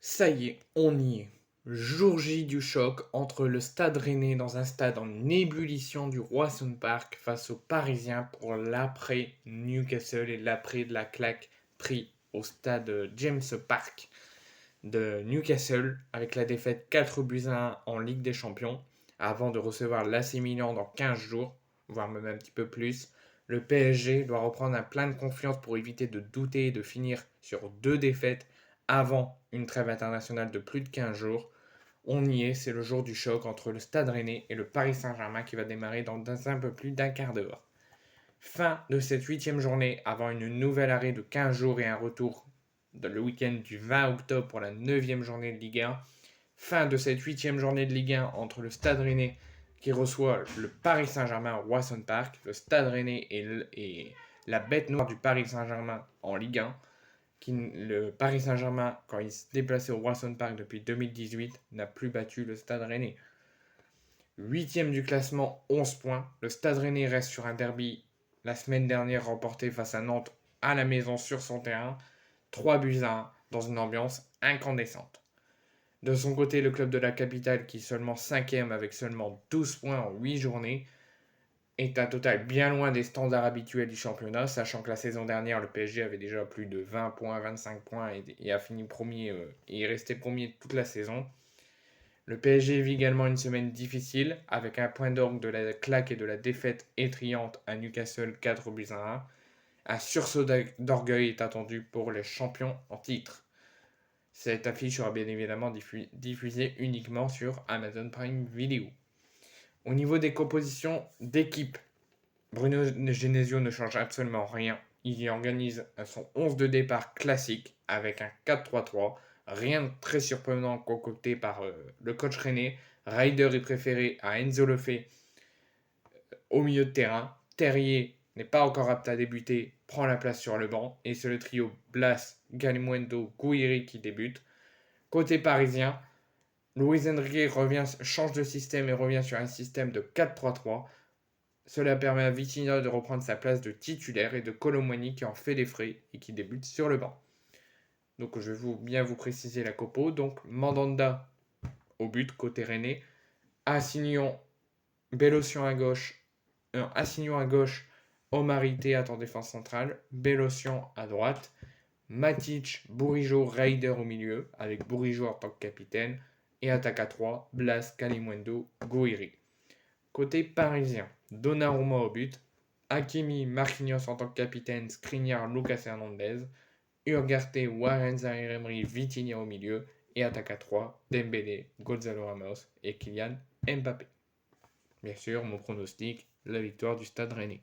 Ça y est, on y est. Jour J du choc entre le Stade Rennais dans un stade en ébullition du Roison Park face aux Parisiens pour l'après Newcastle et l'après de la claque pris au stade James Park de Newcastle avec la défaite 4 buts à 1 en Ligue des Champions avant de recevoir l'AC Milan dans 15 jours, voire même un petit peu plus. Le PSG doit reprendre un plein de confiance pour éviter de douter et de finir sur 2 défaites avant une trêve internationale de plus de 15 jours. On y est, c'est le jour du choc entre le Stade Rennais et le Paris Saint-Germain qui va démarrer dans un peu plus d'un quart d'heure. Fin de cette 8e journée avant une nouvelle arrêt de 15 jours et un retour le week-end du 20 octobre pour la 9e journée de Ligue 1. Fin de cette 8e journée de Ligue 1 entre le Stade Rennais qui reçoit le Paris Saint-Germain au Roison Park. Le Stade Rennais est la bête noire du Paris Saint-Germain en Ligue 1. Le Paris Saint-Germain, quand il se déplaçait au Roison Park depuis 2018, n'a plus battu le Stade Rennais. 8e du classement, 11 points. Le Stade Rennais reste sur un derby la semaine dernière remporté face à Nantes à la maison sur son terrain. 3 buts à 1 dans une ambiance incandescente. De son côté, le club de la capitale, qui est seulement 5e avec seulement 12 points en 8 journées, est un total bien loin des standards habituels du championnat, sachant que la saison dernière, le PSG avait déjà plus de 20 points, 25 points et a fini premier et est resté premier toute la saison. Le PSG vit également une semaine difficile, avec un point d'orgue de la claque et de la défaite étriante à Newcastle 4 buts à 1. Un sursaut d'orgueil est attendu pour les champions en titre. Cette affiche sera bien évidemment diffusée uniquement sur Amazon Prime Video. Au niveau des compositions d'équipe, Bruno Genesio ne change absolument rien. Il y organise son 11 de départ classique avec un 4-3-3. Rien de très surprenant concocté par le coach René. Ryder est préféré à Enzo Lefebvre au milieu de terrain. Terrier n'est pas encore apte à débuter, prend la place sur le banc. Et c'est le trio Blas, Galimundo, Gouiri qui débute. Côté parisien, Luis Enrique change de système et revient sur un système de 4-3-3. Cela permet à Vitinha de reprendre sa place de titulaire et de Kolo Muani qui en fait les frais et qui débute sur le banc. Donc je vais bien vous préciser la compo. Donc Mandanda au but côté Rennais, Assignon, Bellocian à gauche, Assignon à gauche, Omar Itea en défense centrale, Bellocian à droite, Matic, Bourigeaud, Raider au milieu avec Bourigeaud en tant que capitaine et attaque à 3, Blas, Kalimundo, Gouiri. Côté parisien, Donnarumma au but, Hakimi, Marquinhos en tant que capitaine, Skriniar, Lucas Hernandez, Ugarte, Warren Zaïre-Emery, Vitinha au milieu et attaque à 3, Dembélé, Gonzalo Ramos et Kylian Mbappé. Bien sûr, mon pronostic, la victoire du Stade Rennais.